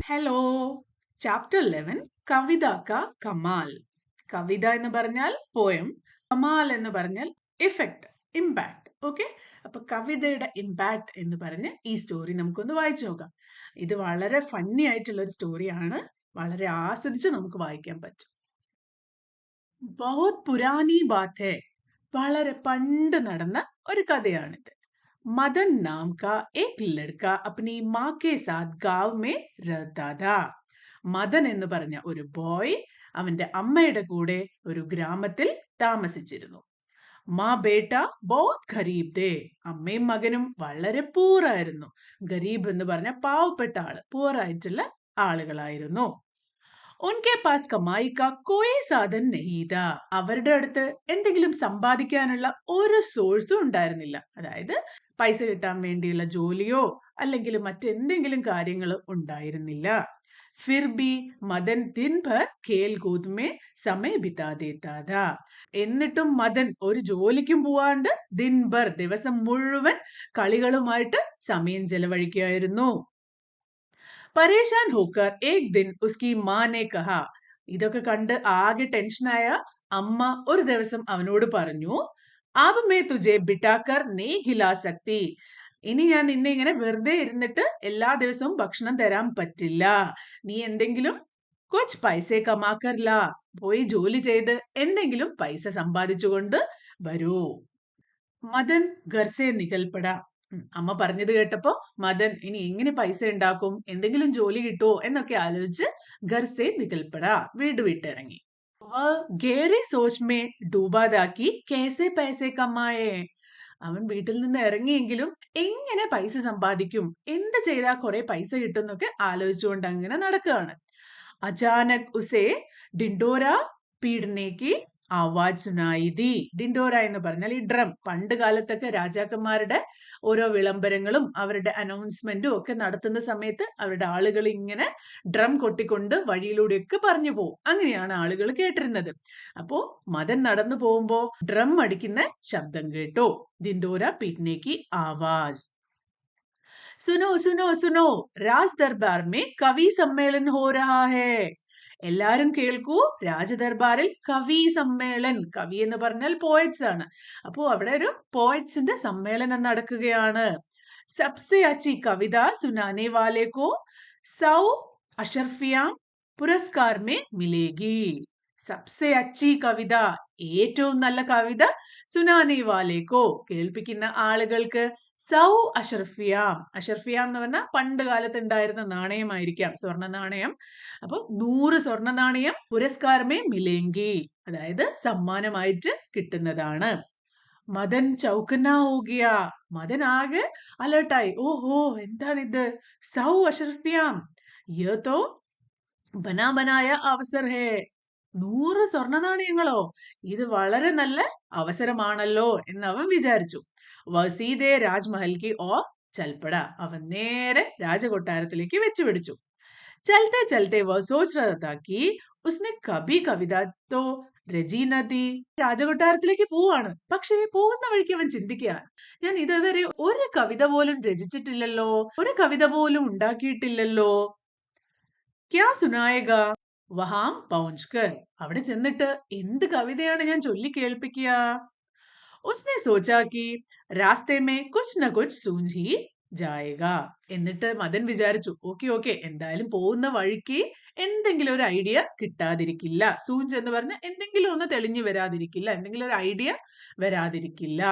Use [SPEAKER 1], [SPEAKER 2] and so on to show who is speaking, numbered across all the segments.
[SPEAKER 1] Hello. Chapter 11 കവിത ക കമാൽ. കവിത എന്ന് പറഞ്ഞാൽ പോയം, കമാൽ എന്ന് പറഞ്ഞാൽ ഇഫക്റ്റ്, ഇമ്പാക്ട്. ഓക്കെ, അപ്പൊ കവിതയുടെ ഇമ്പാക്ട് എന്ന് പറഞ്ഞ് ഈ സ്റ്റോറി നമുക്കൊന്ന് വായിച്ചു നോക്കാം. ഇത് വളരെ ഫണ്ണി ആയിട്ടുള്ള ഒരു സ്റ്റോറിയാണ്, വളരെ ആസ്വദിച്ച് നമുക്ക് വായിക്കാൻ പറ്റും. ബഹുത് പുരാനി ബാത് ഹൈ, വളരെ പണ്ട് നടന്ന ഒരു കഥയാണിത്. मदन नाम का एक लड़का अपनी माँ के साथ गांव में रहता था. മദൻ എന്ന് പറഞ്ഞ ഒരു ബോയ് അവന്റെ അമ്മയുടെ കൂടെ ഒരു ഗ്രാമത്തിൽ താമസിച്ചിരുന്നു. മാ ബേട്ട ബോത് ഖരീബ് ദേ, അമ്മയും മകനും വളരെ പൂറായിരുന്നു. ഗരീബ് എന്ന് പറഞ്ഞ പാവപ്പെട്ട ആള്, പൂറായിട്ടുള്ള ആളുകളായിരുന്നു. ഉൻകെ പാസ് കമായി കാ കോയി സാധൻ നഹീത, അവരുടെ അടുത്ത് എന്തെങ്കിലും സമ്പാദിക്കാനുള്ള ഒരു സോഴ്സും ഉണ്ടായിരുന്നില്ല. അതായത് പൈസ കിട്ടാൻ വേണ്ടിയുള്ള ജോലിയോ അല്ലെങ്കിൽ മറ്റെന്തെങ്കിലും കാര്യങ്ങൾ ഉണ്ടായിരുന്നില്ല. ഫിർ ബി മദൻ ദിൻ ഭർ ഖേൽ കൂദ് മേ സമയ ബിതാ ദേതാ ഥാ, എന്നിട്ടും മദൻ ഒരു ജോലിക്കും പോവാണ്ട് ദിൻ ഭർ ദിവസം മുഴുവൻ കളികളുമായിട്ട് സമയം ചെലവഴിക്കുകയായിരുന്നു. പരേശാൻ ഹോക്കർ ഏക് ദിൻ ഉസ്കി മാ നെ കഹാ, ഇതൊക്കെ കണ്ട് ആകെ ടെൻഷനായ അമ്മ ഒരു ദിവസം അവനോട് പറഞ്ഞു, ആബ് മേ തുജെ ബിട്ടാക്കർ നെയ് ഖിലാ സക്തി, ഇനി ഞാൻ നിന്നെ ഇങ്ങനെ വെറുതെ ഇരുന്നിട്ട് എല്ലാ ദിവസവും ഭക്ഷണം തരാൻ പറ്റില്ല. നീ എന്തെങ്കിലും കൊച്ച് പൈസ കമാക്കർ ലാ, പോയി ജോലി ചെയ്ത് എന്തെങ്കിലും പൈസ സമ്പാദിച്ചുകൊണ്ട് വരൂ. മദൻ ഘർസെ നികൽപ്പെടാ, അമ്മ പറഞ്ഞത് കേട്ടപ്പോ മദൻ ഇനി എങ്ങനെ പൈസ ഉണ്ടാക്കും, എന്തെങ്കിലും ജോലി കിട്ടുമോ എന്നൊക്കെ ആലോചിച്ച് ഘർസെ നികൽപ്പെടാ, വീട് വിട്ടിറങ്ങി. ഗേറെ സോച്ച് മേ ഡൂബാതാക്കി കേസെ പൈസ കമായേ, അവൻ വീട്ടിൽ നിന്ന് ഇറങ്ങിയെങ്കിലും എങ്ങനെ പൈസ സമ്പാദിക്കും, എന്ത് ചെയ്താൽ കുറെ പൈസ കിട്ടും എന്നൊക്കെ ആലോചിച്ചുകൊണ്ട് അങ്ങനെ നടക്കുകയാണ്. അചാനക് ഉസേ ഡിൻഡോര പീഡനേക്ക് ആവാജ് സുനായി ദി, ഡിൻഡോര എന്ന് പറഞ്ഞാൽ ഈ ഡ്രം. പണ്ട് കാലത്തൊക്കെ രാജാക്കന്മാരുടെ ഓരോ വിളംബരങ്ങളും അവരുടെ അനൗൺസ്മെന്റും ഒക്കെ നടത്തുന്ന സമയത്ത് അവരുടെ ആളുകൾ ഇങ്ങനെ ഡ്രം കൊട്ടിക്കൊണ്ട് വഴിയിലൂടെയൊക്കെ പറഞ്ഞു പോകും. അങ്ങനെയാണ് ആളുകൾ കേട്ടിരുന്നത്. അപ്പോ മദൻ നടന്നു പോകുമ്പോ ഡ്രം അടിക്കുന്ന ശബ്ദം കേട്ടോ, ഡിൻഡോര പീഡനേക്ക് ആവാജ്. सुनो सुनो सुनो, राज दरबार में कवि सम्मेलन हो रहा है. എല്ലാരും കേൾക്കൂ, രാജദർബാറിൽ കവി സമ്മേളൻ. കവി എന്ന് പറഞ്ഞാൽ പോയറ്റ്സ് ആണ്. അപ്പോ അവിടെ ഒരു പോയറ്റ്സിന്റെ സമ്മേളനം നടക്കുകയാണ്. സബ്സെ അച്ചി കവിത സുനാനെ വാലെ കോ 100 അഷർഫിയ പുരസ്കാർ മേ മിലേഗി. സബ്സെ അച്ചി കവിത, ഏറ്റവും നല്ല കവിത സുനാനെ വാലേക്കോ, കേൾപ്പിക്കുന്ന ആളുകൾക്ക് 100 അഷർഫിയാം. അഷർഫിയാം എന്ന് പറഞ്ഞാൽ പണ്ട് കാലത്ത് ഉണ്ടായിരുന്ന നാണയമായിരിക്കാം, സ്വർണ്ണ നാണയം. അപ്പൊ 100 സ്വർണ്ണ നാണയം പുരസ്കാരമേ മിലേങ്കി, അതായത് സമ്മാനമായിട്ട് കിട്ടുന്നതാണ്. മദൻ ചൗക്കന ഹോഗിയ, മദൻ ആകെ അലേർട്ടായി. ഓഹോ, എന്താണിത്? 100 അഷർഫിയാം, യേ തോ ബനാ ബനായ അവസർ ഹേ. 100 സ്വർണ്ണ നാണയങ്ങളോ, ഇത് വളരെ നല്ല അവസരമാണല്ലോ എന്ന് അവൻ വിചാരിച്ചു. വസീദെ രാജ്മഹൽ കി ഓർ ചൽപ്പട, അവൻ നേരെ രാജകൊട്ടാരത്തിലേക്ക് വെച്ചു പിടിച്ചു. ചലത്തെ ചലത്തെ വ സോച്ച് രഹാ താ കി ഉസ്നെ കഭി കവിത തോ രചി ന ഥി. രാജകൊട്ടാരത്തിലേക്ക് പോവാണ്, പക്ഷേ പോകുന്ന വഴിക്ക് അവൻ ചിന്തിക്കുക, ഞാൻ ഇതുവരെ ഒരു കവിത പോലും രചിച്ചിട്ടില്ലല്ലോ, ഒരു കവിത പോലും ഉണ്ടാക്കിയിട്ടില്ലല്ലോ. ക്യാ സുനായേഗ വഹാം പൗഞ്ച്കർ, അവിടെ ചെന്നിട്ട് എന്ത് കവിതയാണ് ഞാൻ ചൊല്ലി കേൾപ്പിക്കുക. ഉസ്നെ സോച്ചാ കി രാസ്തേ മേ കുച്ച് ന കുച്ച് സൂഞ്ച് ഹി ജായേഗ, എന്നിട്ട് മദൻ വിചാരിച്ചു, ഓക്കെ ഓക്കെ, എന്തായാലും പോകുന്ന വഴിക്ക് എന്തെങ്കിലും ഒരു ഐഡിയ കിട്ടാതിരിക്കില്ല. സൂഞ്ച് എന്ന് പറഞ്ഞ എന്തെങ്കിലും ഒന്ന് തെളിഞ്ഞു വരാതിരിക്കില്ല, എന്തെങ്കിലും ഒരു ഐഡിയ വരാതിരിക്കില്ല.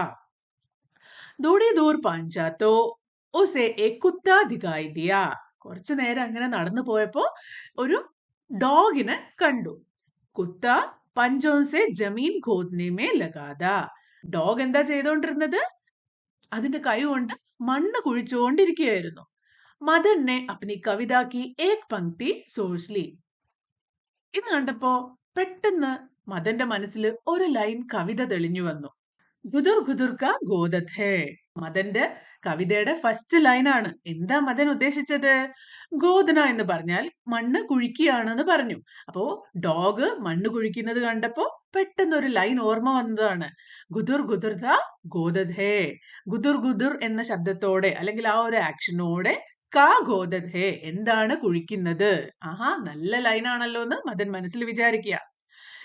[SPEAKER 1] ദൂടി ദൂർ പാഞ്ചാത്തോ ഉസേ ഏക് കുത്താ ദിഖായി ദിയാ, കുറച്ചു നേരം അങ്ങനെ നടന്നു പോയപ്പോ ഒരു ഡോഗിനെ കണ്ടു. കുത്ത പഞ്ചോസെ ജമീൻ ഖോദ്നെ മേ ലഗാതാ, ഡോഗ് എന്താ ചെയ്തോണ്ടിരുന്നത്? അതിന്റെ കൈ കൊണ്ട് മണ്ണ് കുഴിച്ചുകൊണ്ടിരിക്കുകയായിരുന്നു. മദനെ അപ്നി കവിതാക്കി ഏക് പങ്ക്തി സോഴ്സ്ലി, ഇത് കണ്ടപ്പോ പെട്ടെന്ന് മദന്റെ മനസ്സിൽ ഒരു ലൈൻ കവിത തെളിഞ്ഞു വന്നു. ഗുദുർ ഗുദുർ കാ ഗോദത് ഹേ, മദന്റെ കവിതയുടെ ഫസ്റ്റ് ലൈനാണ്. എന്താ മദൻ ഉദ്ദേശിച്ചത്? ഗോദന എന്ന് പറഞ്ഞാൽ മണ്ണ് കുഴിക്കുകയാണെന്ന് പറഞ്ഞു. അപ്പോ ഡോഗ് മണ്ണ് കുഴിക്കുന്നത് കണ്ടപ്പോ പെട്ടെന്ന് ഒരു ലൈൻ ഓർമ്മ വന്നതാണ്. ഗുദുർ ഗുദുർ ദ ഗോദത് ഹേ, ഗുദുർ ഗുദുർ എന്ന ശബ്ദത്തോടെ അല്ലെങ്കിൽ ആ ഒരു ആക്ഷനോടെ കാ ഗോദത് ഹേ എന്താണ് കുഴിക്കുന്നത്? ആഹാ, നല്ല ലൈനാണല്ലോ എന്ന് മദൻ മനസ്സിൽ വിചാരിക്കുക.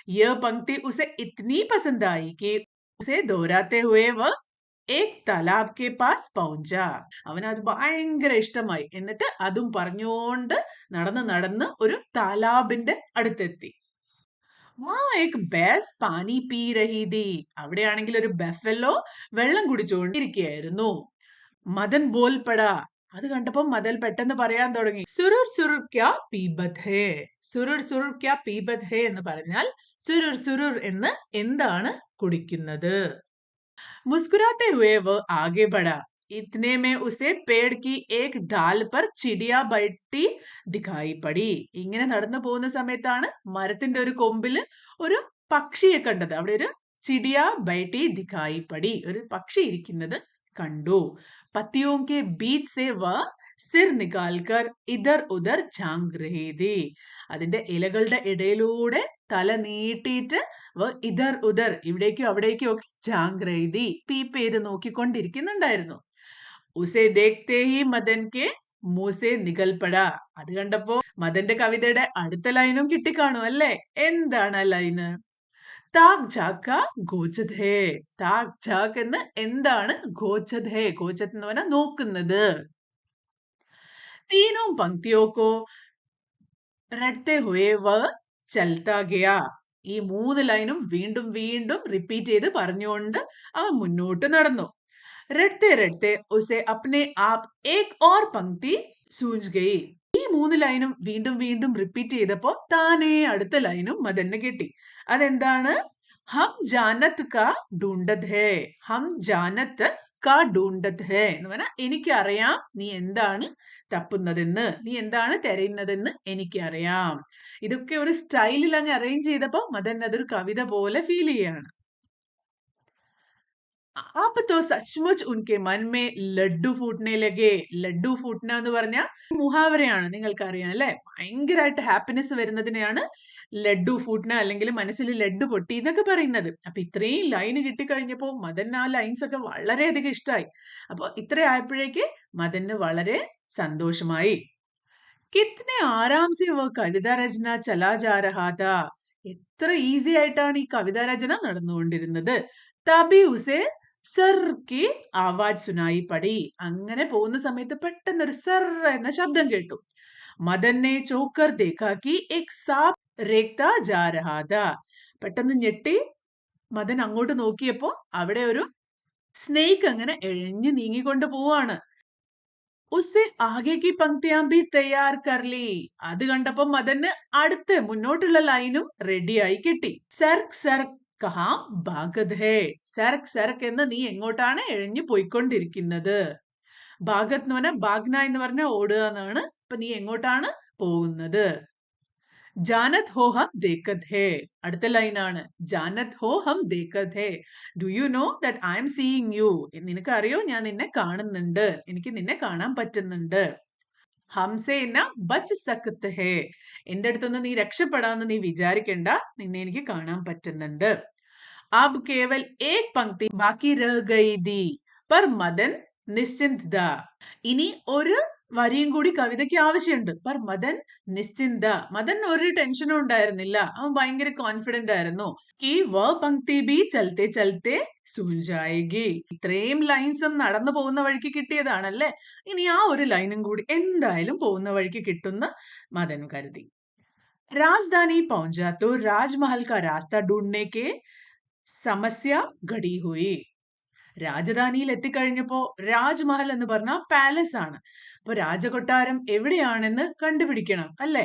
[SPEAKER 1] യह पंक्ति उसे इतनी पसंद आई कि उसे दोहराते हुए वह एक तालाब के पास पहुंचा. അവന് അത് ഭയങ്കര ഇഷ്ടമായി. എന്നിട്ട് അതും പറഞ്ഞുകൊണ്ട് നടന്ന് നടന്ന് ഒരു താലാബിന്റെ അടുത്തെത്തി. വഹാ ഏക് ഭൈൻസ് പാനി പീ രഹി थी. അവിടെയാണെങ്കിൽ ഒരു ബഫല്ലോ വെള്ളം കുടിച്ചുകൊണ്ടിരിക്കുകയായിരുന്നു. മദൻ ബോൽ പടാ. അത് കണ്ടപ്പോൾ മദൻ പെട്ടെന്ന് പറയാൻ തുടങ്ങി, സുരുർ സുരുർ ക്യാ പീബത് ഹേ. സുരുർ സുരുർ ക്യാ പീബത് ഹേ എന്ന് പറഞ്ഞാൽ സുരുർ സുരുർ എന്ന് എന്താണ് കുടിക്കുന്നത്? മുസ്കുരാത്തെ ഹുए वो आगे बढ़ा. इतने में उसे पेड़ की एक डाल पर चिड़िया बैठी दिखाई पड़ी. ഇങ്ങനെ നടന്നു പോകുന്ന സമയത്താണ് മരത്തിന്റെ ഒരു കൊമ്പില് ഒരു പക്ഷിയെ കണ്ടത്. അവിടെ ഒരു ചിടിയ ബൈട്ടി ദിഖായി പടി, ഒരു പക്ഷി ഇരിക്കുന്നത് കണ്ടു. പത്തിയോं के बीच से वह സിർ നികാൽക്കർ ഇധർ ഉധർ ഝാങ്ക് രഹി ഥി. അതിന്റെ ഇലകളുടെ ഇടയിലൂടെ തല നീട്ടിയിട്ട് ഇധർ ഉധർ ഇവിടേക്കും അവിടേക്കും ഒക്കെ ഝാങ്ക് രഹി ഥി പീപ്പ് ചെയ്ത് നോക്കിക്കൊണ്ടിരിക്കുന്നുണ്ടായിരുന്നു. ഉസേ ദേഖ്തേ ഹി മദൻ കെ മൂസെ നികൽപട. അത് കണ്ടപ്പോ മദന്റെ കവിതയുടെ അടുത്ത ലൈനും കിട്ടിക്കാണും അല്ലേ? എന്താണ് ആ ലൈന്? താക് ജാക്ക ഗോചത് ഹേ. താക് ജാക്ക് എന്ന് എന്താണ് ഗോചത് ഹേ? ഗോചത് എന്ന് പറഞ്ഞാൽ നോക്കുന്നത്. तीनों पंक्तियों को रटते हुए वह चलता गया. ഈ 3 ലൈനും വീണ്ടും വീണ്ടും റിപ്പീറ്റ് ചെയ്ത് പറഞ്ഞുകൊണ്ട് അവൻ മുന്നോട്ട് നടന്നു. रटते रटते उसे अपने आप एक और पंक्ति सूझ गई. ഈ 3 ലൈനും വീണ്ടും വീണ്ടും റിപ്പീറ്റ് ചെയ്തപ്പോ താനേ അടുത്ത ലൈനും മദന് കിട്ടി. അതെന്താണ്? ഹം ജാനത് കാ ഡൂണ്ടത് ഹേ. ഹം ജാനത് കാ ഡൂണ്ടത് ഹേ എന്ന് പറഞ്ഞാൽ എനിക്കറിയാം നീ എന്താണ് തപ്പുന്നതെന്ന്, നീ എന്താണ് തിരയുന്നതെന്ന് എനിക്കറിയാം. ഇതൊക്കെ ഒരു സ്റ്റൈലിൽ അങ്ങ് അറേഞ്ച് ചെയ്തപ്പോ മദൻ അതൊരു കവിത പോലെ ഫീൽ ചെയ്യാണ്. आप तो सचमुच उनके मन में ലഡ്ഡു ഫൂട്ട്നെ ലഗേ. ലഡ്ഡു ഫൂട്ട്ന എന്ന് പറഞ്ഞാൽ മുഹാവരയാണ്, നിങ്ങൾക്കറിയാം അല്ലെ? ഭയങ്കരമായിട്ട് ഹാപ്പിനെസ് വരുന്നതിനെയാണ് ലഡ്ഡു ഫൂട്ട്ന അല്ലെങ്കിൽ മനസ്സിൽ ലഡ്ഡു പൊട്ടി എന്നൊക്കെ പറയുന്നത്. അപ്പൊ ഇത്രയും ലൈന് കിട്ടിക്കഴിഞ്ഞപ്പോ മദൻ ആ ലൈൻസ് ഒക്കെ വളരെയധികം ഇഷ്ടമായി. അപ്പൊ ഇത്ര ആയപ്പോഴേക്ക് മദന് വളരെ സന്തോഷമായി. കിത്നെ ആരാം സെ വോ കവിത രചന ചലാ ജാ രഹാ താ. എത്ര ഈസി ആയിട്ടാണ് ഈ കവിതാ രചന നടന്നുകൊണ്ടിരുന്നത്. തബി ഉസേ സർ കി ആവാജ് സുനായി പടി. അങ്ങനെ പോകുന്ന സമയത്ത് പെട്ടെന്ന് ഒരു സർ എന്ന ശബ്ദം കേട്ടു. മദനെ ചോക്കർ ദേഖാക്കി എക് സാപ് രേഖ്താ ജാ രഹാ താ. പെട്ടെന്ന് ഞെട്ടി മദൻ അങ്ങോട്ട് നോക്കിയപ്പോ അവിടെ ഒരു സ്നേക്ക് അങ്ങനെ എഴഞ്ഞു നീങ്ങിക്കൊണ്ട് പോവാണ്. ഉസ്സെ ആകെ കി പങ്ക്തിയാം ഭി തയ്യാർ കർ ലി. അത് കണ്ടപ്പോ മദന് അടുത്ത മുന്നോട്ടുള്ള ലൈനും റെഡിയായി കിട്ടി. സർക് സർക് കഹാ ഭാഗത് ഹേ. സർക് സർക് എന്ന് നീ എങ്ങോട്ടാണ് എഴഞ്ഞു പോയിക്കൊണ്ടിരിക്കുന്നത്? ഭാഗത് എന്ന് പറഞ്ഞാൽ ഭാഗ്ന എന്ന് പറഞ്ഞാൽ ഓടുക എന്നാണ്. അപ്പൊ നീ എങ്ങോട്ടാണ് പോകുന്നത്? ജാനത് ഹോ ഹം ദേഖത് ഹേ. അടുത്ത ലൈനാണ് ജാനത് ഹോ ഹം ദേഖത് ഹേ. Do you know that I'm seeing you. നിനക്കറിയോ ഞാൻ നിന്നെ കാണുന്നുണ്ട്, എനിക്ക് നിന്നെ കാണാൻ പറ്റുന്നുണ്ട്. ഹംസെ എന്ന ബച്ച് സക്കത്ത് ഹേ. എന്റെ അടുത്തുനിന്ന് നീ രക്ഷപ്പെടാമെന്ന് നീ വിചാരിക്കണ്ട, നിന്നെ എനിക്ക് കാണാൻ പറ്റുന്നുണ്ട്. अब केवल एक पंक्ति बाकी रह गई थी पर മദൻ നിശ്ചിന്ത. ഇനി ഒരു വരിയും കൂടി കവിതയ്ക്ക് ആവശ്യമുണ്ട്. പർ മദൻ നിശ്ചിന്ത. മദൻ ഒരു ടെൻഷനും ഉണ്ടായിരുന്നില്ല, അവൻ ഭയങ്കര കോൺഫിഡന്റ് ആയിരുന്നു. കി വ പങ്ക്തി ബി ചലത്തെ ചലത്തെ സൂഞ്ചായേഗി. ഇത്രയും ലൈൻസും നടന്നു പോകുന്ന വഴിക്ക് കിട്ടിയതാണല്ലേ, ഇനി ആ ഒരു ലൈനും കൂടി എന്തായാലും പോകുന്ന വഴിക്ക് കിട്ടുന്ന മദൻ കരുതി. राजधानी पहुंचा तो राजमहल का रास्ता ढूंढने के സമസ്യ ഘടി ഹുയി. രാജധാനിയിൽ എത്തിക്കഴിഞ്ഞപ്പോ രാജ്മഹൽ എന്ന് പറഞ്ഞ പാലസ് ആണ്. അപ്പൊ രാജകൊട്ടാരം എവിടെയാണെന്ന് കണ്ടുപിടിക്കണം അല്ലെ?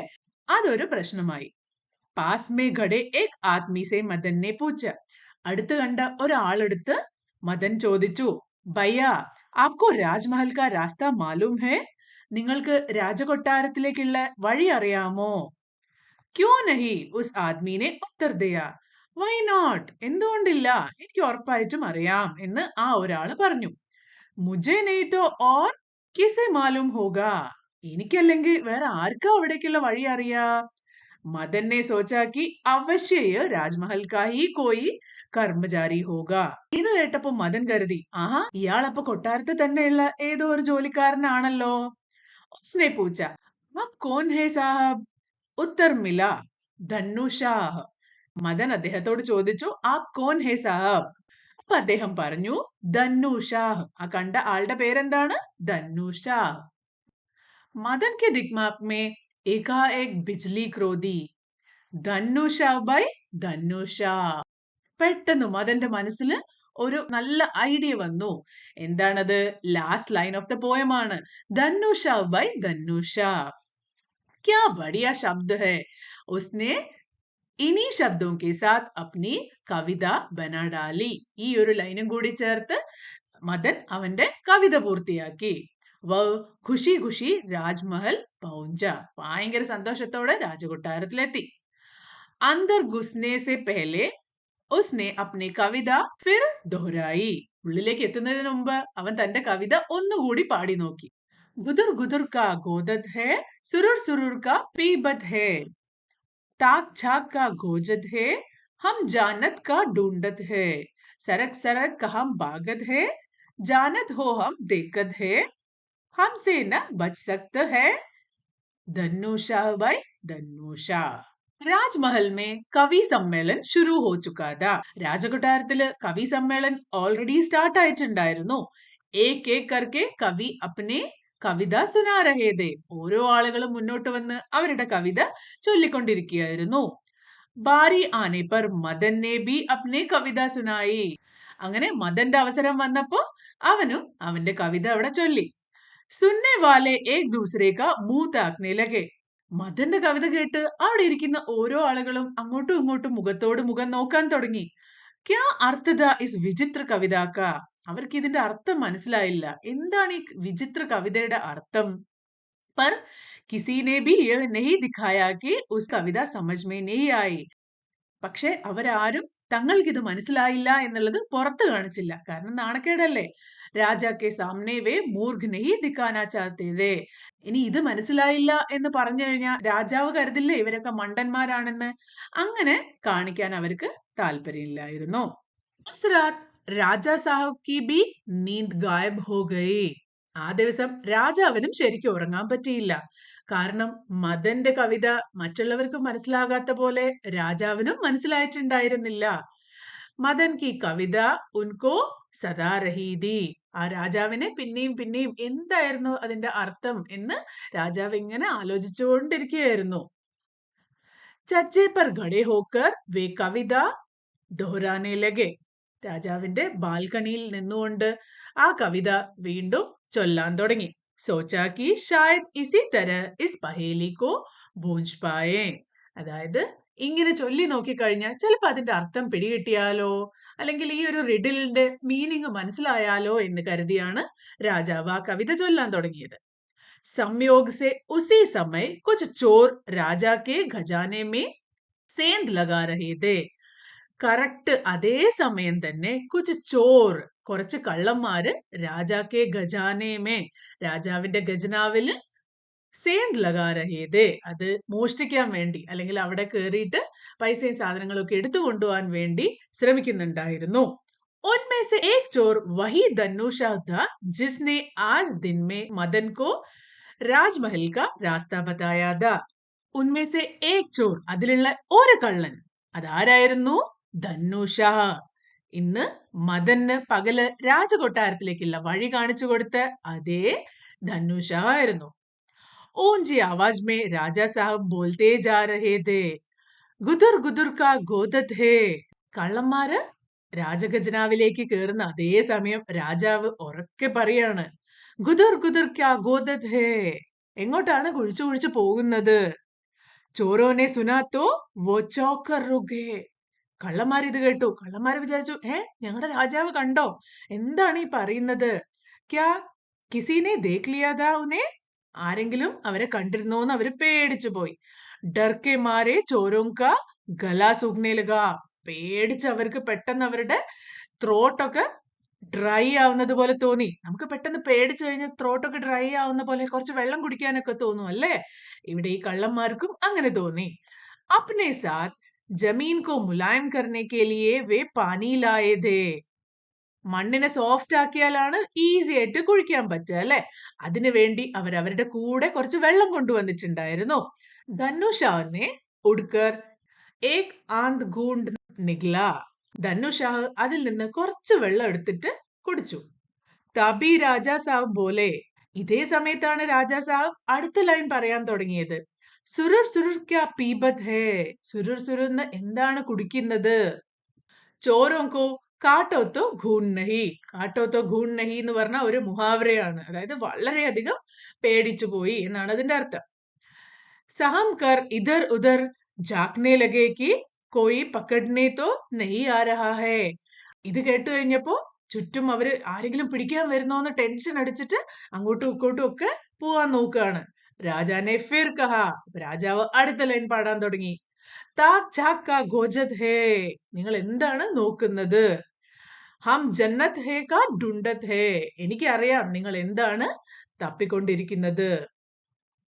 [SPEAKER 1] അതൊരു പ്രശ്നമായി. പാസ് മേ ഘടെ ഏക് ആദ്മി സെ മദനെ പൂച്ച. അടുത്ത് കണ്ട ഒരാളെടുത്ത് മദൻ ചോദിച്ചു, ഭയ്യ ആപ്കോ രാജ്മഹൽ കാ രാസ്ത മാലൂം ഹേ. നിങ്ങൾക്ക് രാജകൊട്ടാരത്തിലേക്കുള്ള വഴി അറിയാമോ? ക്യോ നഹി ഉസ് ആദ്മീനെ ഉത്തർ ദിയ. Why not. എന്തുകൊണ്ടില്ല, എനിക്ക് ഉറപ്പായിട്ടും അറിയാം എന്ന് ആ ഒരാള് പറഞ്ഞു. മുജെ നെയ് തോ ഓർ കിസെ മാലൂം ഹോഗാ. എനിക്കല്ലെങ്കിൽ വേറെ ആർക്കാ അവിടേക്കുള്ള വഴി അറിയാ? മദൻ ने सोचा कि अवश्य രാജ്മഹൽ കാ ഹി കോയി കർമ്മചാരി ഹോഗാ. ഇത് കേട്ടപ്പോ മദൻ കരുതി, ആഹാ ഇയാളപ്പോ കൊട്ടാരത്തിൽ തന്നെയുള്ള ഏതോ ഒരു ജോലിക്കാരനാണല്ലോ. उसने पूछा, आप कौन है साहब? उत्तर मिला, ധനുഷാഹ. മദൻ അദ്ദേഹത്തോട് ചോദിച്ചു, ആപ് കോൻ ഹേ സാഹബ്? അപ്പൊ അദ്ദേഹം പറഞ്ഞു, ധനുഷാഹ്. ആ കണ്ട ആളുടെ പേരെന്താണ്? ധനുഷാഹ്. മദൻ के दिमाग में एकाएक बिजली क्रोधी. ധനുഷാ ബൈ ധനുഷാ. പെട്ടെന്ന് മദന്റെ മനസ്സിൽ ഒരു നല്ല ഐഡിയ വന്നു. എന്താണത്? Last line of the poem ആണ്. ധനുഷാ ബൈ ധനുഷാ. क्या बढ़िया शब्द है. उसने इन्हीं शब्दों के साथ अपनी കവിത ബനാ ഡാലി. ഈ ഒരു ലൈനും കൂടി ചേർത്ത് മദൻ അവന്റെ കവിത പൂർത്തിയാക്കി. വ ഖുഷി ഖുഷി രാജ്മഹൽ പൗഞ്ച. ഭയങ്കര സന്തോഷത്തോടെ രാജകൊട്ടാരത്തിലെത്തി. അന്തർ ഘുസ്നെ സെ പെഹലെ ഉസ്നെ അപ്നി കവിത ഫിർ ദോഹരായി. ഉള്ളിലേക്ക് എത്തുന്നതിന് മുമ്പ് അവൻ തന്റെ കവിത ഒന്നുകൂടി പാടി നോക്കി. ഗുദുർ ഗുദുർ കാ ഗോദത് ഹേ, സുരുർ സുരുർ കാ പീബത് ഹേ, ताक झाक का गोजत है, हम जानत का ढूंढत है, सरक सरक का हम बागत है, जानत हो हम देखत है, हमसे न बच सकता है. धनुषा बाय धनुषा. രാജ്മഹൽ में കവി സമ്മേളൻ शुरू हो चुका था. രാജകൊട്ടാരത്തില് കവി സമ്മേളൻ ഓൾറെഡി സ്റ്റാർട്ട് ആയിട്ടുണ്ടായിരുന്നു. ഏക് ഏക് കർക്കെ കവി അപ്നെ കവിത സുനാ രഹേ ഥേ. ഓരോ ആളുകളും മുന്നോട്ട് വന്ന് അവരുടെ കവിത ചൊല്ലിക്കൊണ്ടിരിക്കുകയായിരുന്നു. ബാരി ആനെ പർ മദൻ ने भी अपने കവിത സുനായി. അങ്ങനെ മദന്റെ അവസരം വന്നപ്പോ അവനും അവന്റെ കവിത അവിടെ ചൊല്ലി. സുന്നെ വാലെ ഏക് ദൂസരെ കാ മുഹ് താക്നെ ലഗെ. മദന്റെ കവിത കേട്ട് അവിടെ ഇരിക്കുന്ന ഓരോ ആളുകളും അങ്ങോട്ടും ഇങ്ങോട്ടും മുഖത്തോട് മുഖം നോക്കാൻ തുടങ്ങി. ക്യാ അർത്ഥത ഇസ് വിചിത്ര കവിതാക്ക. അവർക്ക് ഇതിന്റെ അർത്ഥം മനസ്സിലായില്ല. എന്താണ് ഈ വിചിത്ര കവിതയുടെ അർത്ഥം? पर किसी ने भी यह नहीं दिखाया कि उस कविता समझ में नहीं आई. പക്ഷെ അവരാരും തങ്ങൾക്ക് ഇത് മനസ്സിലായില്ല എന്നുള്ളത് പുറത്ത് കാണിച്ചില്ല. കാരണം നാണക്കേടല്ലേ. രാജാക്കെ സാമനെ വേ മൂർഖ് നഹി ദിഖാനാ ചാഹത്തെ ഥേ. ഇനി ഇത് മനസ്സിലായില്ല എന്ന് പറഞ്ഞു കഴിഞ്ഞാൽ രാജാവ് കരുതില്ലേ ഇവരൊക്കെ മണ്ടന്മാരാണെന്ന്. അങ്ങനെ കാണിക്കാൻ അവർക്ക് താല്പര്യമില്ലായിരുന്നു. उस रात രാജാ സാഹബ് की भी नींद गायब हो गई. ആ ദിവസം രാജാവിനും ശരിക്കും ഉറങ്ങാൻ പറ്റിയില്ല. കാരണം മദന്റെ കവിത മറ്റുള്ളവർക്ക് മനസ്സിലാകാത്ത പോലെ രാജാവിനും മനസ്സിലായിട്ടുണ്ടായിരുന്നില്ല. മദൻ കി കവിത ഉൻകോ സദാ രഹി ഥി. ആ രാജാവിനെ പിന്നെയും പിന്നെയും എന്തായിരുന്നു അതിന്റെ അർത്ഥം എന്ന് രാജാവ് ഇങ്ങനെ ആലോചിച്ചുകൊണ്ടിരിക്കുകയായിരുന്നു. ചച്ചേ പർ ഖഡേ ഹോക്കർ വേ കവിത ദോഹരാനെ ലഗെ. രാജാവിന്റെ ബാൽക്കണിയിൽ നിന്നുകൊണ്ട് ആ കവിത വീണ്ടും ചൊല്ലാൻ തുടങ്ങി. സോച്ചാക്കി ഷായത് ഇസി തര ഇസ് പഹേലിക്കോ ബൂഞ്ച് പായേ. അതായത് ഇങ്ങനെ ചൊല്ലി നോക്കിക്കഴിഞ്ഞാൽ ചിലപ്പോൾ അതിന്റെ അർത്ഥം പിടികിട്ടിയാലോ, അല്ലെങ്കിൽ ഈ ഒരു റിഡിലിന്റെ മീനിങ് മനസ്സിലായാലോ എന്ന് കരുതിയാണ് രാജാവ് ആ കവിത ചൊല്ലാൻ തുടങ്ങിയത്. സംयोग से उसी समय कुछ चोर राजा के खजाने में सेंध लगा रहे थे. കറക്റ്റ് അതേ സമയം തന്നെ കുച്ച് ചോർ, കുറച്ച് കള്ളന്മാര് രാജാക്കെ ഖജാനേമേ, രാജാവിന്റെ ഖജനാവില് സേന്ത് ലഗാ രഹേ ഥേ, അത് മോഷ്ടിക്കാൻ വേണ്ടി അല്ലെങ്കിൽ അവിടെ കേറിയിട്ട് പൈസയും സാധനങ്ങളൊക്കെ എടുത്തു കൊണ്ടുപോകാൻ വേണ്ടി ശ്രമിക്കുന്നുണ്ടായിരുന്നു. उनमें से एक चोर वही धनुषा था जिसने आज दिन में मदन को രാജ്മഹൽ का रास्ता बताया था. उनमें से एक चोर, അതിലുള്ള ഒരു കള്ളൻ, അതാരായിരുന്നു? ധനുഷ. ഇന്ന് മദന് പകല് രാജകൊട്ടാരത്തിലേക്കുള്ള വഴി കാണിച്ചു കൊടുത്ത അതേ ധനുഷ ആയിരുന്നു. ഊഞ്ചി ആവാജ് മേ രാജാ സാഹബ് ബോൽത്തേ ജാ രഹേ ഥേ, ഗുദുർ ഗുദുർ കാ ഗോദത് ഹേ. കള്ളന്മാര് രാജഖജനാവിലേക്ക് കയറുന്ന അതേ സമയം രാജാവ് ഉറക്കെ പറയാണ്, ഗുദുർ ഗുദുർ ക്യാ ഗോദത് ഹേ. എങ്ങോട്ടാണ് കുഴിച്ചു കുഴിച്ചു പോകുന്നത്? ചോരോനെ സുനാത്തോ വോ ചോക്കർ റുകേ. കള്ളന്മാർ ഇത് കേട്ടു. കള്ളന്മാര് വിചാരിച്ചു, ഞങ്ങളുടെ രാജാവ് കണ്ടോ? എന്താണ് ഈ പറയുന്നത്? ക്യാ കിസിനെ ദേഖ് ലിയാ താ ഉനെ. ആരെങ്കിലും അവരെ കണ്ടിരുന്നോന്ന് അവര് പേടിച്ചു പോയി. ഡർക്കെ മാരെ ചോരോങ്ക ഗലാ സൂഖ്നെ ലഗാ. പേടിച്ച് അവർക്ക് പെട്ടെന്ന് അവരുടെ ത്രോട്ടൊക്കെ ഡ്രൈ ആവുന്നത് പോലെ തോന്നി. നമുക്ക് പെട്ടെന്ന് പേടിച്ചു കഴിഞ്ഞാൽ ത്രോട്ടൊക്കെ ഡ്രൈ ആവുന്ന പോലെ കുറച്ച് വെള്ളം കുടിക്കാനൊക്കെ തോന്നും അല്ലേ? ഇവിടെ ഈ കള്ളന്മാർക്കും അങ്ങനെ തോന്നി. അപ്നെ സാത്ത് ജമീൻ കോ മുലായം കർനെ കെ ലിയെ വേ പാനി ലായേ ഥേ. മണ്ണിനെ സോഫ്റ്റ് ആക്കിയാലാണ് ഈസി ആയിട്ട് കുഴിക്കാൻ പറ്റുക അല്ലെ. അതിനു വേണ്ടി അവരുടെ കൂടെ കുറച്ച് വെള്ളം കൊണ്ടുവന്നിട്ടുണ്ടായിരുന്നു. ധനുഷാനെ ഉടുക്കർ ഏക് ആന്ത് ഗൂണ്ട് നിഗ്ല. ധനുഷാഹ് അതിൽ നിന്ന് കുറച്ച് വെള്ളം എടുത്തിട്ട് കുടിച്ചു. തബി രാജാ സാഹബ് പോലെ. ഇതേ സമയത്താണ് രാജാ സാഹബ് അടുത്ത ലൈൻ പറയാൻ തുടങ്ങിയത്. സുരുർ സുരുർ ക്യാ പീബത് ഹേ. സുരുർ സുരുർ എന്താണ് കുടിക്കുന്നത്? ചോരോങ്കോ കാട്ടോത്തോ ഘൂൺ നഹി. കാട്ടോത്തോ ഘൂൺ നഹി എന്ന് പറഞ്ഞ ഒരു മുഹാവരയാണ്. അതായത് വളരെയധികം പേടിച്ചു പോയി എന്നാണ് അതിന്റെ അർത്ഥം. സഹം കർ ഇധർ ഉധർ ജാഗ്നെ ലഗേ കി കോയി പക്കഡ്നെ തോ നഹി ആ രഹാ ഹേ. ഇത് കേട്ട് കഴിഞ്ഞപ്പോ ചുറ്റും അവര് ആരെങ്കിലും പിടിക്കാൻ വരുന്നോന്ന് ടെൻഷൻ അടിച്ചിട്ട് അങ്ങോട്ടും ഇങ്ങോട്ടും ഒക്കെ പോവാൻ നോക്കുകയാണ്. രാജാനെ ഫിർ കഹാ. രാജാവ് അടുത്ത ലൈൻ പാടാൻ തുടങ്ങി. താക് ഝാക് കാ ഗോജത് ഹേ. നിങ്ങൾ എന്താണ് നോക്കുന്നത്? ഹം ജന്നത് ഹേ കാ ഡുണ്ടത് ഹേ. എനിക്കറിയാം നിങ്ങൾ എന്താണ് തപ്പിക്കൊണ്ടിരിക്കുന്നത്.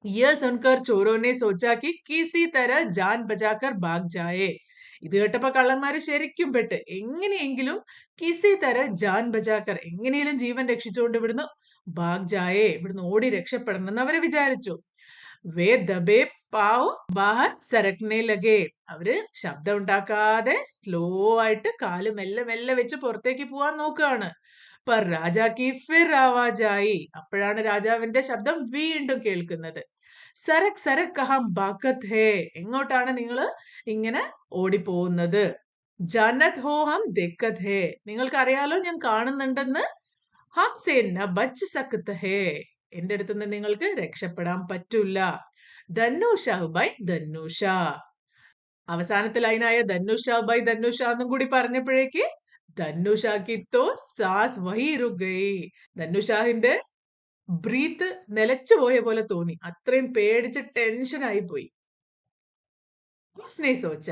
[SPEAKER 1] യഹ് സുൻകർ ചോരോനെ സോച്ചാ കി കിസി തരഹ് ജാൻ ബചാക്കർ ഭാഗ് ജായേ. ഇത് കേട്ടപ്പോ കള്ളന്മാര് ശരിക്കും പെട്ട്. എങ്ങനെയെങ്കിലും കിസി തരഹ് ജാൻ ബചാക്കർ, എങ്ങനെയും ജീവൻ രക്ഷിച്ചുകൊണ്ട് ഇവിടുന്ന് ഭാഗ് ജായേ, ഇവിടുന്ന് ഓടി രക്ഷപ്പെടണം എന്ന് അവര് വിചാരിച്ചു. വേ ദബേ പാവ് ബാഹർ സരക്നെ ലഗേ. അവര് ശബ്ദം ഉണ്ടാക്കാതെ സ്ലോ ആയിട്ട് കാല് മെല്ലെ മെല്ലെ വെച്ച് പുറത്തേക്ക് പോവാൻ നോക്കുകയാണ്. പർ രാജാക്ക് ഫിർ ആവാജായി. അപ്പോഴാണ് രാജാവിന്റെ ശബ്ദം വീണ്ടും കേൾക്കുന്നത്. സരക് സരക് കഹാം ബാക്കത്ത് ഹേ. എങ്ങോട്ടാണ് നിങ്ങൾ ഇങ്ങനെ ഓടിപ്പോകുന്നത്? ജാനത് ഹോ ഹം ദേക്കത് ഹേ. നിങ്ങൾക്ക് അറിയാലോ ഞാൻ കാണുന്നുണ്ടെന്ന്. ഹം സേ ന ബച്ച് സക്ത് ഹേ. എന്റെ അടുത്ത് നിന്ന് നിങ്ങൾക്ക് രക്ഷപ്പെടാൻ പറ്റൂല. ധനുഷ ബൈ ധനുഷ. അവസാനത്തെ ലൈനായ ധനുഷ ബൈ ധനുഷ എന്നും കൂടി പറഞ്ഞപ്പോഴേക്ക് ധനുഷാക്കി തോ സാസ് വഹി രുക് ഗയി. ധനുഷാഹിന്റെ ബ്രീത്ത് നിലച്ചു പോയ പോലെ തോന്നി. അത്രയും പേടിച്ച് ടെൻഷൻ ആയി പോയി. ഉസ്നെ സോച്ച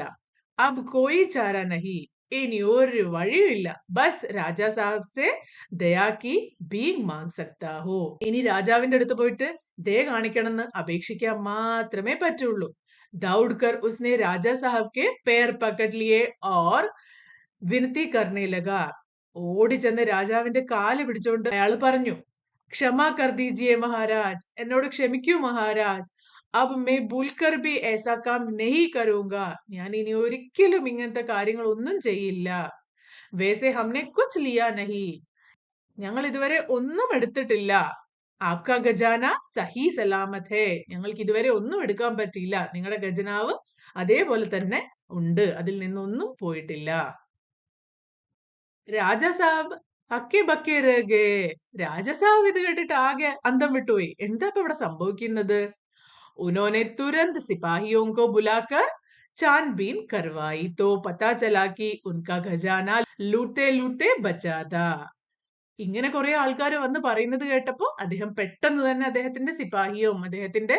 [SPEAKER 1] അബ് കോയി ചാര നഹി. ഇനി ഒരു വഴിയുമില്ല. ബസ് രാജാ സാഹബ് സെ ദയാക്കി ഭീഖ് മാങ് സക്താ ഹോ. ഇനി രാജാവിന്റെ അടുത്ത് പോയിട്ട് ദയ കാണിക്കണമെന്ന് അപേക്ഷിക്കാൻ മാത്രമേ പറ്റുള്ളൂ. ദൗഡ്കർ ഉസ്നെ രാജാ സാഹബ് കെ പേർ പക്കഡ് ലിയേ ഓർ വിനതി കർനെ ലഗാ. ഓടി ചെന്ന് രാജാവിന്റെ കാല് പിടിച്ചുകൊണ്ട് അയാൾ പറഞ്ഞു, ക്ഷമാ കർ ദീജിയെ മഹാരാജ്. എന്നോട് ക്ഷമിക്കൂ മഹാരാജ്. അബ് മേ ഭൂൽക്കർ ഭി ऐसा काम नहीं करूंगा. ഞാൻ ഇനി ഒരിക്കലും ഇങ്ങനത്തെ കാര്യങ്ങൾ ഒന്നും ചെയ്യില്ല. വൈസെ ഹംനെ കുച്ച് ലിയാ നഹി. ഞങ്ങൾ ഇതുവരെ ഒന്നും എടുത്തിട്ടില്ല. ആപ്കാ ഖജാന സഹി സലാമത് ഹേ. ഞങ്ങൾക്ക് ഇതുവരെ ഒന്നും എടുക്കാൻ പറ്റിയില്ല. നിങ്ങളുടെ ഖജനാവ് അതേപോലെ തന്നെ ഉണ്ട്. അതിൽ നിന്നൊന്നും പോയിട്ടില്ല. രാജാ സാബ് ഹക്കെ ബക്കെ രഹേ. രാജസാവ് ഇത് കേട്ടിട്ട് ആകെ അന്തം വിട്ടുപോയി. എന്താ ഇപ്പൊ ഇവിടെ സംഭവിക്കുന്നത്? उन्होंने तुरंत सिपाहियों को बुलाकर छानबीन करवाई तो पता चला कि उनका खजाना लूटते लूटते बचा था. ഇങ്ങനെ കുറെ ആൾക്കാർ വന്ന് പറയുന്നത് കേട്ടപ്പോ അദ്ദേഹം പെട്ടെന്ന് തന്നെ അദ്ദേഹത്തിന്റെ സിപ്പാഹിയും അദ്ദേഹത്തിന്റെ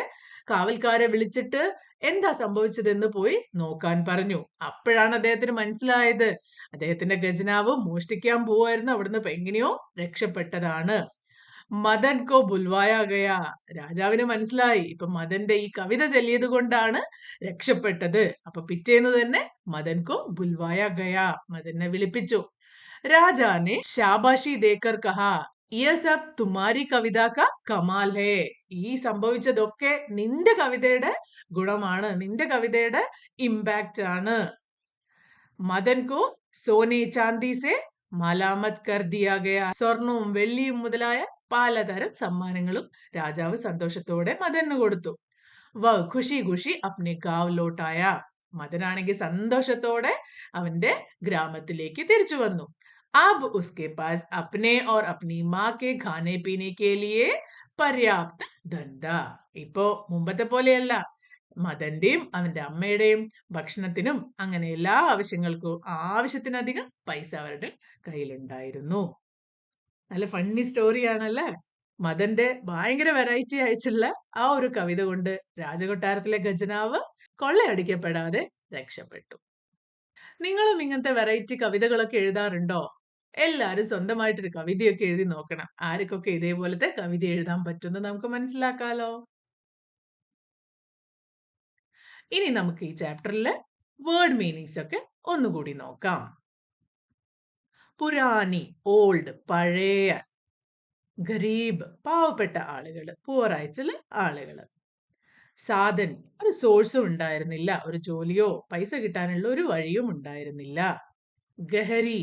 [SPEAKER 1] കാവൽക്കാരെ വിളിച്ചിട്ട് എന്താ സംഭവിച്ചതെന്ന് പോയി നോക്കാൻ പറഞ്ഞു. അപ്പോഴാണ് അദ്ദേഹത്തിന് മനസ്സിലായത് അദ്ദേഹത്തിന്റെ ഖജനാവ് മോഷ്ടിക്കാൻ പോവായിരുന്നു. അവിടുന്ന് എങ്ങനെയോ രക്ഷപ്പെട്ടതാണ്. മദൻ കോ ബുൽവായ ഗയ. രാജാവിന് മനസ്സിലായി ഇപ്പൊ മദന്റെ ഈ കവിത ചൊല്ലിയത് കൊണ്ടാണ് രക്ഷപ്പെട്ടത്. അപ്പൊ പിറ്റേന്ന് തന്നെ മദൻ കോ ബുൽവായ ഗയ. മദനെ വിളിപ്പിച്ചു. രാജാനെ ശാബാഷി ദേക്കർ കഹാ, യഹ് സബ് തുമാരി കവിത കാ കമാൽ ഹേ. ഈ സംഭവിച്ചതൊക്കെ നിന്റെ കവിതയുടെ ഗുണമാണ്, നിന്റെ കവിതയുടെ ഇമ്പാക്റ്റ് ആണ്. മദൻ കോ സോനെ ചാന്തി സെ മലാമത് കർ ദിയാ ഗയ. സ്വർണവും വെള്ളിയും മുതലായ പലതരം സമ്മാനങ്ങളും രാജാവ് സന്തോഷത്തോടെ മദന് കൊടുത്തു. വ ഖുഷി ഖുഷി അപ്നെ ഗാവ് ലോട്ടായ. മദനാണെങ്കിൽ സന്തോഷത്തോടെ അവന്റെ ഗ്രാമത്തിലേക്ക് തിരിച്ചു വന്നു. അബ് ഉസ്കെ പാസ് അപ്നെ ഓർ അപ്നി മാ കെ ഖാനെ പീനെ കെ ലിയേ പര്യാപ്ത ധൻ ഥാ. ഇപ്പോ മുമ്പത്തെ പോലെയല്ല, മദന്റെയും അവന്റെ അമ്മയുടെയും ഭക്ഷണത്തിനും അങ്ങനെ എല്ലാ ആവശ്യങ്ങൾക്കും ആവശ്യത്തിനധികം പൈസ അവരുടെ കയ്യിലുണ്ടായിരുന്നു. നല്ല ഫണ്ണി സ്റ്റോറിയാണല്ലേ. മദന്റെ ഭയങ്കര വെറൈറ്റി അയച്ചുള്ള ആ ഒരു കവിത കൊണ്ട് രാജകൊട്ടാരത്തിലെ ഖജനാവ് കൊള്ളയടിക്കപ്പെടാതെ രക്ഷപ്പെട്ടു. നിങ്ങളും ഇങ്ങനത്തെ വെറൈറ്റി കവിതകളൊക്കെ എഴുതാറുണ്ടോ? എല്ലാരും സ്വന്തമായിട്ടൊരു കവിതയൊക്കെ എഴുതി നോക്കണം. ആർക്കൊക്കെ ഇതേപോലത്തെ കവിത എഴുതാൻ പറ്റുമെന്ന് നമുക്ക് മനസ്സിലാക്കാലോ. ഇനി നമുക്ക് ഈ ചാപ്റ്ററിലെ വേർഡ് മീനിങ്സ് ഒക്കെ ഒന്നുകൂടി നോക്കാം. പുരാനി ഓൾഡ് പഴയ, ഗരീബ് പാവപ്പെട്ട ആളുകൾ, പൂവർ ആയിട്ടുള്ള ആളുകൾ. സാധൻ ഒരു സോഴ്സും ഉണ്ടായിരുന്നില്ല, ഒരു ജോലിയോ പൈസ കിട്ടാനുള്ള ഒരു വഴിയും ഉണ്ടായിരുന്നില്ല. ഗഹരി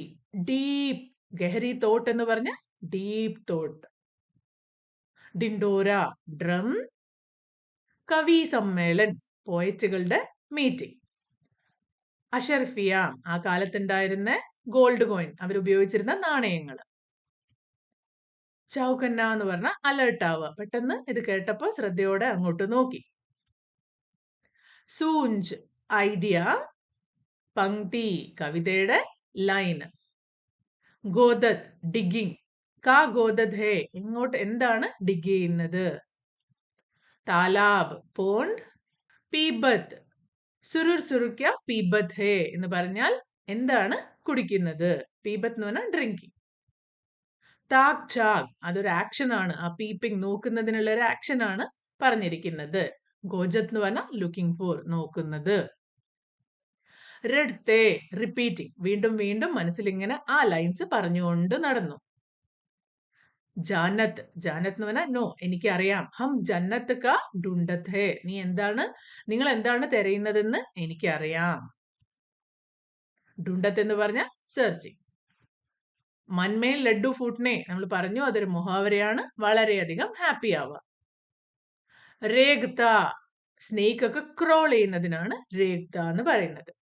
[SPEAKER 1] ഡീപ്, ഗഹരി തോട്ട് എന്ന് പറഞ്ഞ ഡീപ് തോട്ട്. ഡിൻഡോര ഡ്രം. കവി സമ്മേളൻ പോയറ്റുകളുടെ മീറ്റിംഗ്. അഷർഫിയാം ആ കാലത്തുണ്ടായിരുന്ന ഗോൾഡ് കോയിൻ, അവരുപയോഗിച്ചിരുന്ന നാണയങ്ങൾ. ചൗക്കന്ന എന്ന് പറഞ്ഞ അലേർട്ട് ആവുക, പെട്ടെന്ന് ഇത് കേട്ടപ്പോൾ ശ്രദ്ധയോടെ അങ്ങോട്ട് നോക്കി. സൂഞ്ച് ഐഡിയ, പങ്ക്തി കവിതയുടെ ലൈൻ. ഗോദത് ഡിഗിങ്, കാ ഗോദത് ഹേ ഇങ്ങോട്ട് എന്താണ് ഡിഗ് ചെയ്യുന്നത്. താലാബ് പോണ്ട്. പീബത്ത് സുരുർ സുറുക്യ പീബത്ത് ഹേ എന്ന് പറഞ്ഞാൽ എന്താണ് കുടിക്കുന്നത്. പീബത്ത് എന്ന് പറഞ്ഞാൽ ഡ്രിങ്കിങ്. താക് ചാഗ് അതൊരു ആക്ഷൻ ആണ്, ആ പീപ്പിംഗ് നോക്കുന്നതിനുള്ള ഒരു ആക്ഷൻ ആണ് പറഞ്ഞിരിക്കുന്നത്. ഗോജത്ത് എന്ന് പറഞ്ഞാൽ ലുക്കിംഗ് ഫോർ നോക്കുന്നത്. റെഡ്തേ റിപ്പീറ്റിംഗ്, വീണ്ടും വീണ്ടും മനസ്സിൽ ഇങ്ങനെ ആ ലൈൻസ് പറഞ്ഞുകൊണ്ട് നടന്നു. ജാനത്ത്, ജാനത്ത് എന്ന് പറഞ്ഞാൽ നോ എനിക്കറിയാം. ഹം ജന്നത്ത് കാ ഡുണ്ടത് ഹേ, നിങ്ങൾ എന്താണ് തിരയുന്നതെന്ന് എനിക്കറിയാം. ഡുണ്ടത്ത് എന്ന് പറഞ്ഞാൽ സെർച്ചിങ്. മൻമേൽ ലഡ്ഡു ഫൂട്ട്നെ നമ്മൾ പറഞ്ഞു, അതൊരു മുഹാവരയാണ്, വളരെയധികം ഹാപ്പി ആവുക. രേഗ്ത സ്നേക്ക് ഒക്കെ ക്രോൾ ചെയ്യുന്നതിനാണ് രേഗ്ത എന്ന് പറയുന്നത്.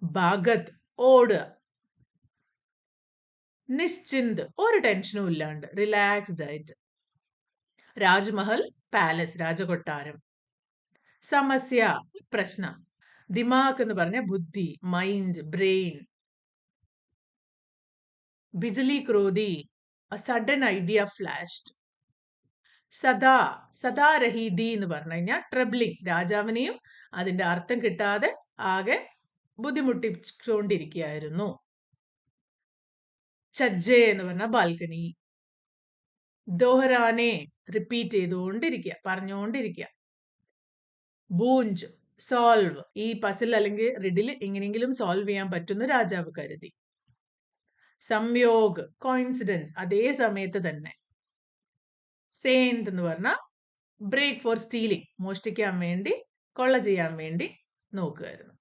[SPEAKER 1] ഭാഗത് ഓടുക. നിശ്ചിന്ത് ഒരു ടെൻഷനും ഇല്ലാണ്ട് റിലാക്സ്ഡ് ആയിട്ട്. രാജ്മഹൽ പാലസ് രാജകൊട്ടാരം. സമസ്യ പ്രശ്നം. ദിമാഗ് എന്ന് പറഞ്ഞ ബുദ്ധി, മൈൻഡ്, ബ്രെയിൻ. ബിജ്ലി ക്രോധി a sudden idea flashed. സദാ, സദാ രഹീദി എന്ന് പറഞ്ഞു കഴിഞ്ഞാൽ ട്രബിളിങ്, രാജാവിനെയും അതിന്റെ അർത്ഥം കിട്ടാതെ ആകെ ബുദ്ധിമുട്ടിച്ചുകൊണ്ടിരിക്കുകയായിരുന്നു. ചജ്ജെ എന്ന് പറഞ്ഞ ബാൽക്കണി. ദോഹരാനെ റിപ്പീറ്റ് ചെയ്തുകൊണ്ടിരിക്കുക, പറഞ്ഞുകൊണ്ടിരിക്കുക. ബൂഞ്ച് സോൾവ്, ഈ പസിൽ അല്ലെങ്കിൽ റിഡിൽ എങ്ങനെയെങ്കിലും സോൾവ് ചെയ്യാൻ പറ്റുന്ന രാജാവ് കരുതി. സംയോഗ് കോയിൻസിഡൻസ്, അതേ സമയത്ത് തന്നെ. സേന്ത് എന്ന് പറഞ്ഞാൽ ബ്രേക്ക് ഫോർ സ്റ്റീലിംഗ്, മോഷ്ടിക്കാൻ വേണ്ടി, കൊള്ള ചെയ്യാൻ വേണ്ടി നോക്കുമായിരുന്നു.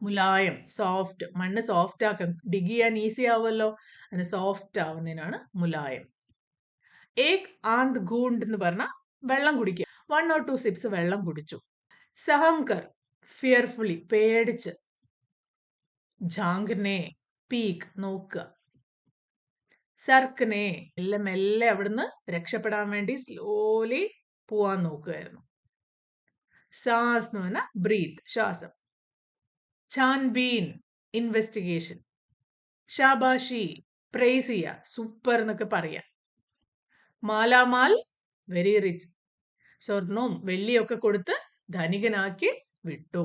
[SPEAKER 1] മുലായം സോഫ്റ്റ്, മണ്ണ് സോഫ്റ്റ് ആക്കാൻ, ഡിഗ് ചെയ്യാൻ ഈസി ആവുമല്ലോ, അതിന് സോഫ്റ്റ് ആവുന്നതിനാണ് മുലായം. ഏക് ആന്ത് ഗൂണ്ട് എന്ന് പറഞ്ഞാൽ വെള്ളം കുടിക്കുക, 1 or 2 sips വെള്ളം കുടിച്ചു. സഹംകർ ഫിയർഫുള്ളി പേടിച്ച്. ജാങ്നെ പീക്ക് നോക്കുക. സർക്കിനെ എല്ലാം മെല്ലെ അവിടുന്ന് രക്ഷപ്പെടാൻ വേണ്ടി സ്ലോലി പോവാൻ നോക്കുമായിരുന്നു. സാസ് എന്ന് പറഞ്ഞാൽ ബ്രീത്ത്, ശ്വാസം. ഛാൻബീൻ ഇൻവെസ്റ്റിഗേഷൻ. ഷാബാഷി പ്രൈസ് ചെയ്യുക, സൂപ്പർ എന്നൊക്കെ പറയാം. മാലാമാൽ വെരി റിച്ച്, സ്വർണവും വെള്ളിയൊക്കെ കൊടുത്ത് ധനികനാക്കി വിട്ടു.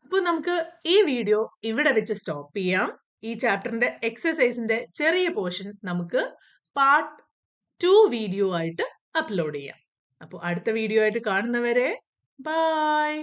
[SPEAKER 1] അപ്പോൾ നമുക്ക് ഈ വീഡിയോ ഇവിടെ വെച്ച് സ്റ്റോപ്പ് ചെയ്യാം. ഈ ചാപ്റ്ററിന്റെ എക്സസൈസിന്റെ ചെറിയ പോർഷൻ നമുക്ക് പാർട്ട് 2 വീഡിയോ ആയിട്ട് അപ്ലോഡ് ചെയ്യാം. അപ്പോൾ അടുത്ത വീഡിയോ ആയിട്ട് കാണുന്നവരെ ബൈ.